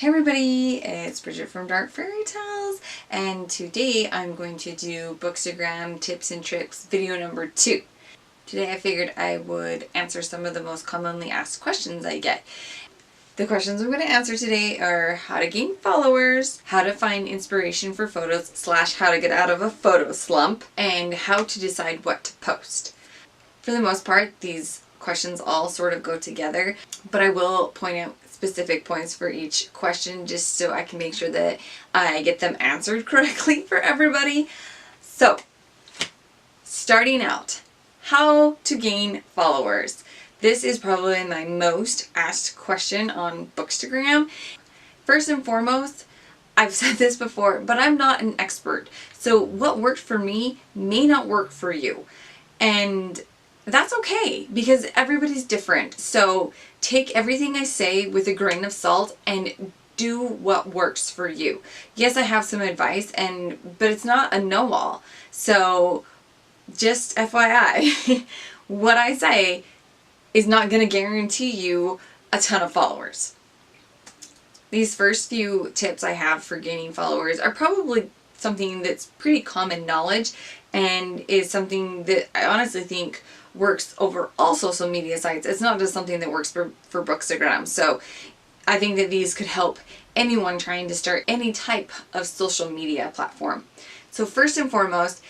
Hey everybody, it's Bridget from Dark Fairy Tales, and today I'm going to do Bookstagram tips and tricks video number 2. Today I figured I would answer some of the most commonly asked questions I get. The questions I'm going to answer today are how to gain followers, how to find inspiration for photos / how to get out of a photo slump, and how to decide what to post. For the most part, these questions all sort of go together, but I will point out specific points for each question just so I can make sure that I get them answered correctly for everybody. So, starting out, how to gain followers. This is probably my most asked question on Bookstagram. First and foremost, I've said this before, but I'm not an expert. So what worked for me may not work for you. And that's okay because everybody's different. So take everything I say with a grain of salt and do what works for you. Yes, I have some advice, but it's not a know-all. So just FYI, what I say is not going to guarantee you a ton of followers. These first few tips I have for gaining followers are probably something that's pretty common knowledge and is something that I honestly think works over all social media sites. It's not just something that works for Bookstagram. So I think that these could help anyone trying to start any type of social media platform. So first and foremost,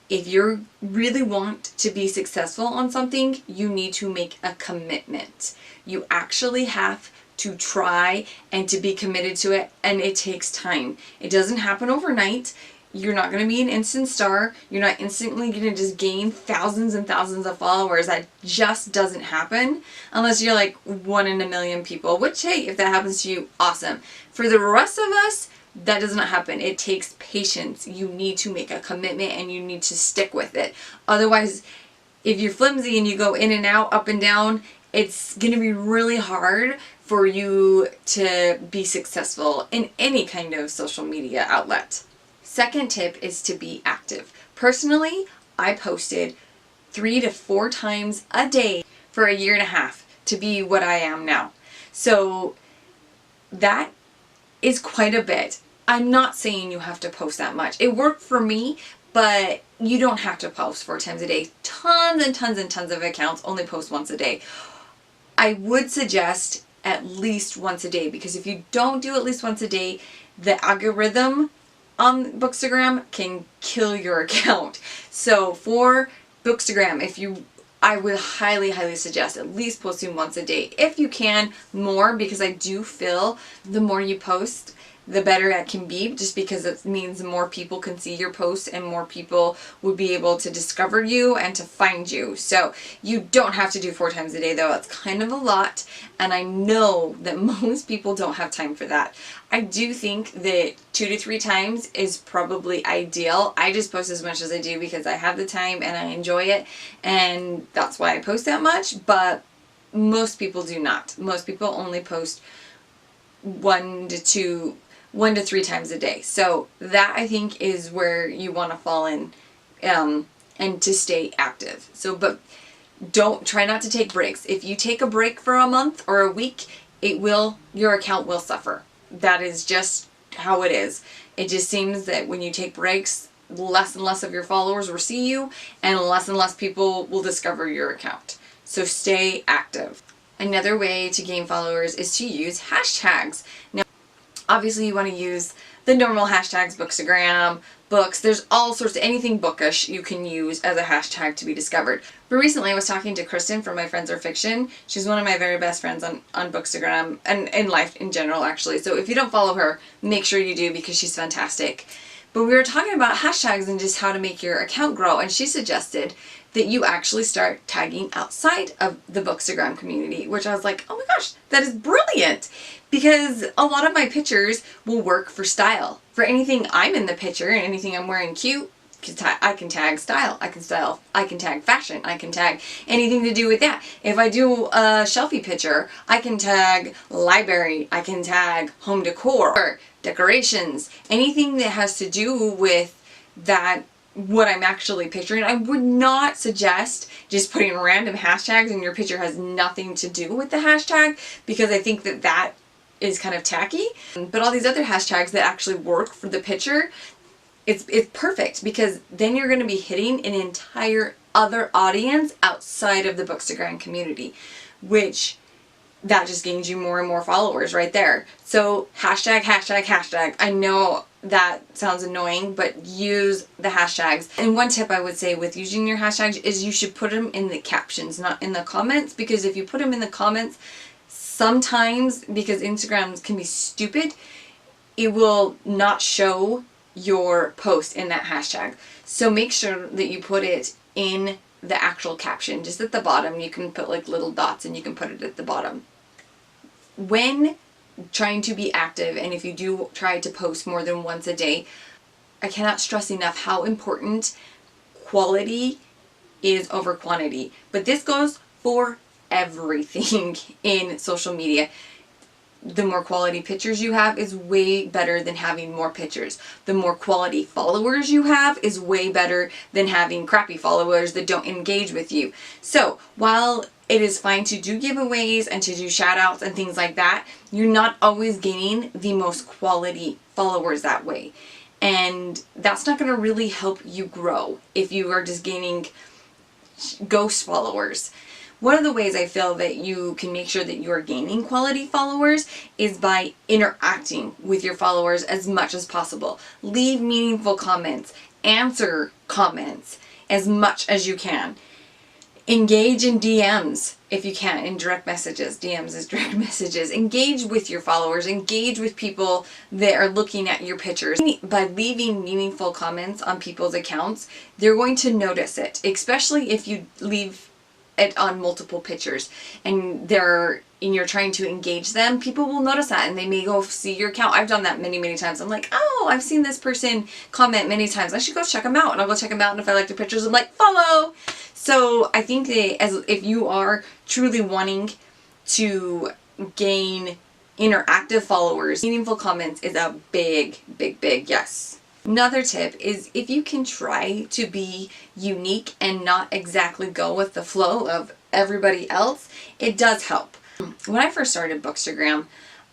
if you really want to be successful on something, you need to make a commitment. You actually have to try and to be committed to it, and it takes time. It doesn't happen overnight. You're not going to be an instant star. You're not instantly going to just gain thousands and thousands of followers. That just doesn't happen unless you're like 1 in a million people, which, hey, if that happens to you, awesome. For the rest of us, that does not happen. It takes patience. You need to make a commitment and you need to stick with it. Otherwise, if you're flimsy and you go in and out, up and down, it's going to be really hard for you to be successful in any kind of social media outlet. Second tip is to be active. Personally, I posted 3 to 4 times a day for a year and a half to be what I am now. So that is quite a bit. I'm not saying you have to post that much. It worked for me, but you don't have to post 4 times a day. Tons and tons and tons of accounts only post once a day. I would suggest at least once a day, because if you don't do at least once a day, the algorithm on Bookstagram can kill your account. So for Bookstagram, I would highly suggest at least posting once a day. If you can, more, because I do feel the more you post, the better it can be, just because it means more people can see your posts and more people would be able to discover you and to find you. So you don't have to do 4 times a day, though. It's kind of a lot, and I know that most people don't have time for that. I do think that 2 to 3 times is probably ideal. I just post as much as I do because I have the time and I enjoy it, and that's why I post that much, but most people do not. Most people only post 1 to 3 times a day. So that, I think, is where you want to fall in and to stay active. So, but try not to take breaks. If you take a break for a month or a week, your account will suffer. That is just how it is. It just seems that when you take breaks, less and less of your followers will see you and less people will discover your account. So stay active. Another way to gain followers is to use hashtags. Now, obviously you want to use the normal hashtags, Bookstagram, books. There's all sorts of anything bookish you can use as a hashtag to be discovered. But recently I was talking to Kristen from My Friends Are Fiction. She's one of my very best friends on Bookstagram and in life in general, actually. So if you don't follow her, make sure you do, because she's fantastic. But we were talking about hashtags and just how to make your account grow, and she suggested that you actually start tagging outside of the Bookstagram community, which I was like, oh my gosh, that is brilliant, because a lot of my pictures will work for style. For anything I'm in the picture and anything I'm wearing cute, I can tag style, I can tag fashion, I can tag anything to do with that. If I do a shelfie picture, I can tag library, I can tag home decor, decorations, anything that has to do with that, what I'm actually picturing. I would not suggest just putting random hashtags and your picture has nothing to do with the hashtag, because I think that is kind of tacky. But all these other hashtags that actually work for the picture, it's perfect, because then you're going to be hitting an entire other audience outside of the Bookstagram community, which that just gains you more and more followers right there. So hashtag, hashtag, hashtag. I know that sounds annoying, but use the hashtags. And one tip I would say with using your hashtags is you should put them in the captions, not in the comments, because if you put them in the comments, sometimes, because Instagram can be stupid, it will not show your post in that hashtag. So make sure that you put it in the actual caption, just at the bottom. You can put like little dots and you can put it at the bottom. When trying to be active, and if you do try to post more than once a day, I cannot stress enough how important quality is over quantity. But this goes for everything in social media. The more quality pictures you have is way better than having more pictures. The more quality followers you have is way better than having crappy followers that don't engage with you. So while it is fine to do giveaways and to do shout outs and things like that, you're not always gaining the most quality followers that way. And that's not going to really help you grow if you are just gaining ghost followers. One of the ways I feel that you can make sure that you are gaining quality followers is by interacting with your followers as much as possible. Leave meaningful comments, answer comments as much as you can. Engage in DMs if you can, in direct messages. DMs is direct messages. Engage with your followers. Engage with people that are looking at your pictures. By leaving meaningful comments on people's accounts, they're going to notice it, especially if you leave it on multiple pictures and you're trying to engage them. People will notice that and they may go see your account. I've done that many times. I'm like, oh, I've seen this person comment many times. I should go check them out. And I'll go check them out, and if I like the pictures, I'm like, follow. So I think that if you are truly wanting to gain interactive followers, meaningful comments is a big yes. Another tip is, if you can try to be unique and not exactly go with the flow of everybody else, it does help. When I first started Bookstagram,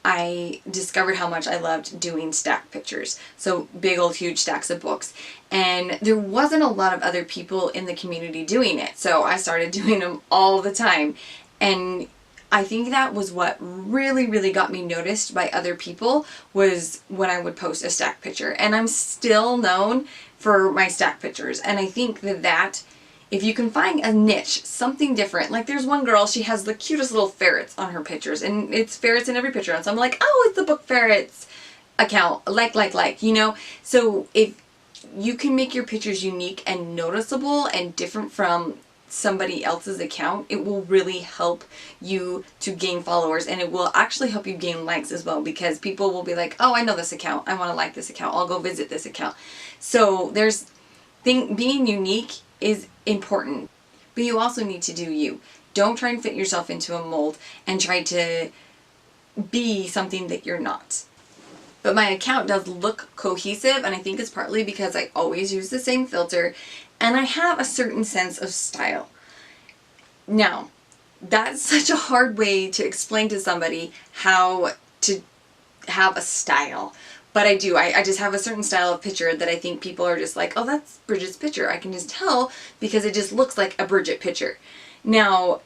I discovered how much I loved doing stack pictures. So big old huge stacks of books. And there wasn't a lot of other people in the community doing it. So I started doing them all the time. And I think that was what really got me noticed by other people, was when I would post a stack picture. And I'm still known for my stack pictures. And I think that if you can find a niche, something different, like there's one girl, she has the cutest little ferrets on her pictures, and it's ferrets in every picture. And so I'm like, oh, it's the Book Ferrets account, like, you know? So if you can make your pictures unique and noticeable and different from somebody else's account, it will really help you to gain followers, and it will actually help you gain likes as well, because people will be like, oh, I know this account, I want to like this account, I'll go visit this account. So being unique is important, but you also need to do you. Don't try and fit yourself into a mold and try to be something that you're not. But my account does look cohesive, and I think it's partly because I always use the same filter and I have a certain sense of style. Now, that's such a hard way to explain to somebody how to have a style. But I do. I just have a certain style of picture that I think people are just like, oh, that's Bridget's picture. I can just tell because it just looks like a Bridget picture. Now,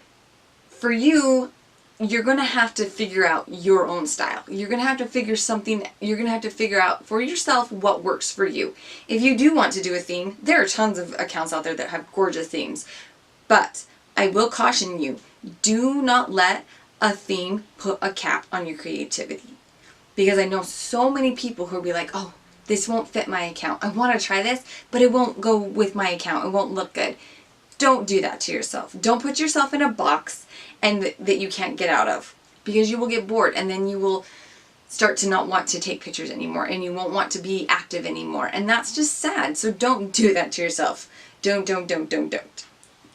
for you, you're going to have to figure out your own style. You're going to have to figure out for yourself what works for you. If you do want to do a theme, there are tons of accounts out there that have gorgeous themes. But I will caution you, do not let a theme put a cap on your creativity. Because I know so many people who will be like, oh, this won't fit my account. I want to try this, but it won't go with my account. It won't look good. Don't do that to yourself. Don't put yourself in a box and that you can't get out of, because you will get bored, and then you will start to not want to take pictures anymore, and you won't want to be active anymore. And that's just sad. So don't do that to yourself. Don't.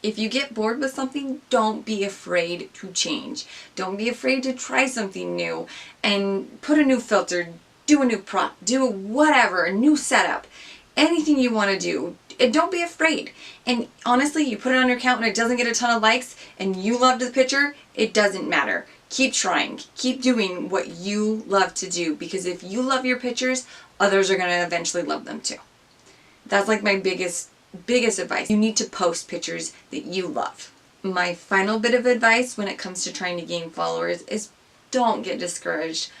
If you get bored with something, don't be afraid to change. Don't be afraid to try something new and put a new filter, do a new prop, do whatever, a new setup, anything you want to do. And don't be afraid. And honestly, you put it on your account and it doesn't get a ton of likes and you loved the picture, it doesn't matter. keep trying. Keep doing what you love to do, because if you love your pictures, others are going to eventually love them too. That's like my biggest advice. You need to post pictures that you love. My final bit of advice when it comes to trying to gain followers is don't get discouraged.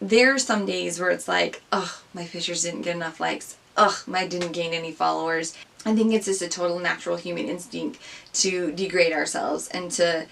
There are some days where it's like, oh, my pictures didn't get enough likes. Ugh, I didn't gain any followers. I think it's just a total natural human instinct to degrade ourselves and to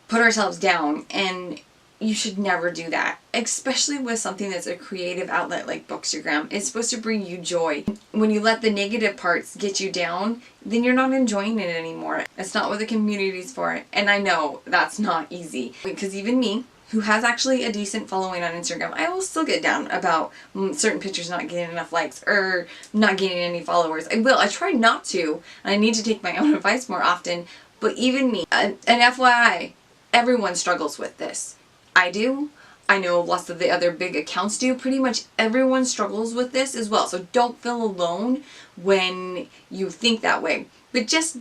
put ourselves down, and you should never do that, especially with something that's a creative outlet like Bookstagram. It's supposed to bring you joy. When you let the negative parts get you down, then you're not enjoying it anymore. That's not what the community's for, and I know that's not easy, because even me, who has actually a decent following on Instagram, I will still get down about certain pictures not getting enough likes or not getting any followers. I will. I try not to, and I need to take my own advice more often, but even me, and FYI, everyone struggles with this. I do. I know lots of the other big accounts do. Pretty much everyone struggles with this as well. So don't feel alone when you think that way. But just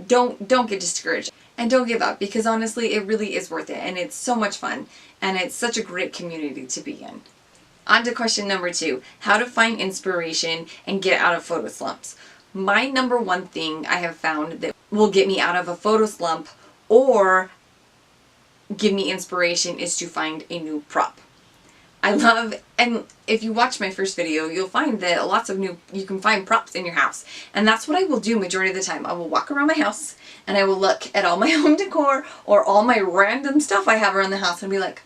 don't get discouraged. And don't give up, because honestly, it really is worth it. And it's so much fun. And it's such a great community to be in. On to question number 2. How to find inspiration and get out of photo slumps. My number one thing I have found that will get me out of a photo slump or give me inspiration is to find a new prop. I love, and if you watch my first video, you'll find that lots of you can find props in your house. And that's what I will do majority of the time. I will walk around my house and I will look at all my home decor or all my random stuff I have around the house and be like,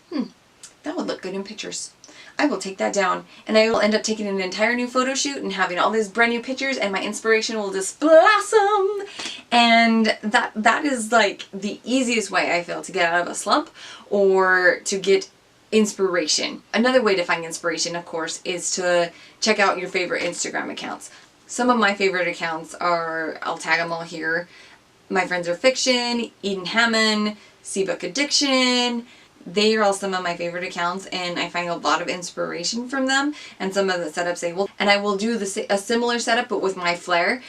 that would look good in pictures. I will take that down, and I will end up taking an entire new photo shoot and having all these brand new pictures, and my inspiration will just blossom. And that is like the easiest way I feel to get out of a slump or to get inspiration. Another way to find inspiration, of course, is to check out your favorite Instagram accounts. Some of my favorite accounts are, I'll tag them all here, My Friends Are Fiction, Eden Hammond, C-Book Addiction. They are all some of my favorite accounts, and I find a lot of inspiration from them, and some of the setups they will. And I will do a similar setup, but with my flair.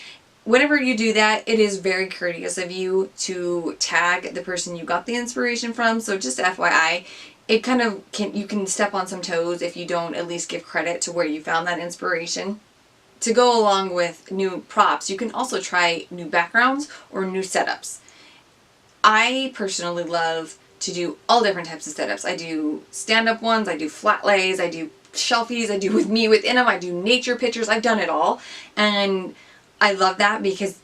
Whenever you do that, it is very courteous of you to tag the person you got the inspiration from. So just FYI, it kind of you can step on some toes if you don't at least give credit to where you found that inspiration. To go along with new props, you can also try new backgrounds or new setups. I personally love to do all different types of setups. I do stand-up ones, I do flat lays, I do shelfies, I do with me within them, I do nature pictures, I've done it all. And I love that because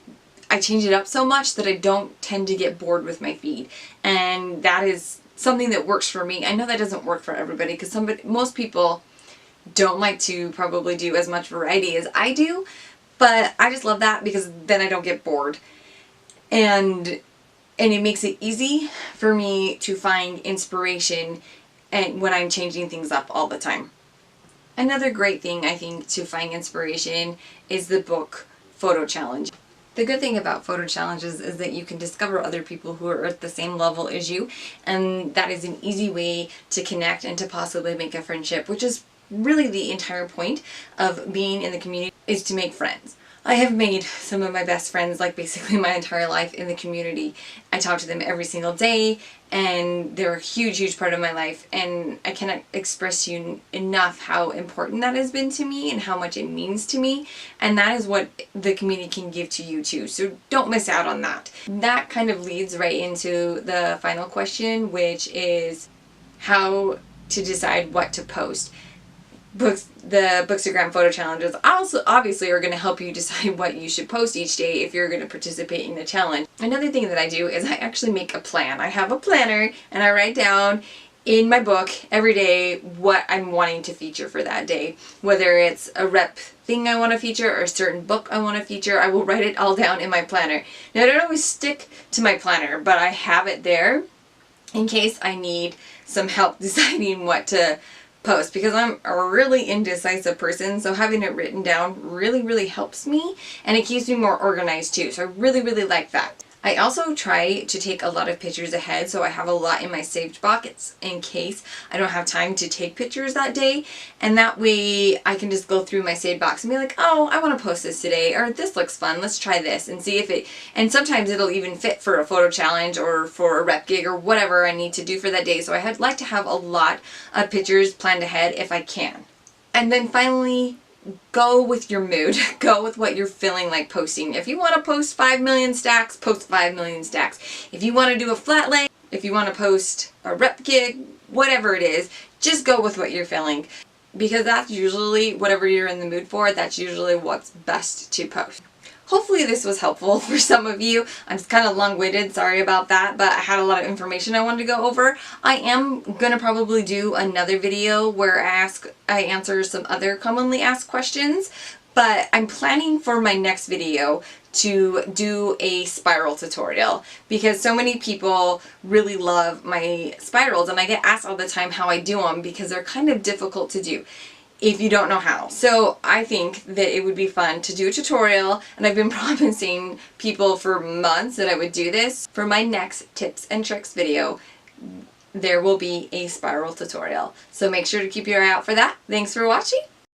I change it up so much that I don't tend to get bored with my feed. And that is something that works for me. I know that doesn't work for everybody, because most people don't like to probably do as much variety as I do, but I just love that because then I don't get bored. And it makes it easy for me to find inspiration and when I'm changing things up all the time. Another great thing I think to find inspiration is the book photo challenge. The good thing about photo challenges is that you can discover other people who are at the same level as you, and that is an easy way to connect and to possibly make a friendship, which is really the entire point of being in the community, is to make friends. I have made some of my best friends like basically my entire life in the community. I talk to them every single day, and they're a huge part of my life, and I cannot express to you enough how important that has been to me and how much it means to me, and that is what the community can give to you too, so don't miss out on that. That kind of leads right into the final question, which is how to decide what to post. The Bookstagram photo challenges also obviously are going to help you decide what you should post each day if you're going to participate in the challenge. Another thing that I do is I actually make a plan. I have a planner and I write down in my book every day what I'm wanting to feature for that day. Whether it's a rep thing I want to feature or a certain book I want to feature, I will write it all down in my planner. Now I don't always stick to my planner, but I have it there in case I need some help deciding what to post, because I'm a really indecisive person, so having it written down really helps me, and it keeps me more organized too, so I really like that. I also try to take a lot of pictures ahead, so I have a lot in my saved buckets in case I don't have time to take pictures that day, and that way I can just go through my saved box and be like, oh, I want to post this today, or this looks fun, let's try this, and see if it, and sometimes it'll even fit for a photo challenge or for a rep gig or whatever I need to do for that day, so I'd like to have a lot of pictures planned ahead if I can. And then finally, go with your mood. Go with what you're feeling like posting. If you want to post 5 million stacks, post 5 million stacks. If you want to do a flat lay, if you want to post a rep gig, whatever it is, just go with what you're feeling. Because that's usually, whatever you're in the mood for, that's usually what's best to post. Hopefully this was helpful for some of you. I'm kind of long-winded, sorry about that, but I had a lot of information I wanted to go over. I am going to probably do another video where I answer some other commonly asked questions, but I'm planning for my next video to do a spiral tutorial because so many people really love my spirals, and I get asked all the time how I do them because they're kind of difficult to do if you don't know how. So I think that it would be fun to do a tutorial, and I've been promising people for months that I would do this. For my next tips and tricks video, there will be a spiral tutorial. So make sure to keep your eye out for that. Thanks for watching.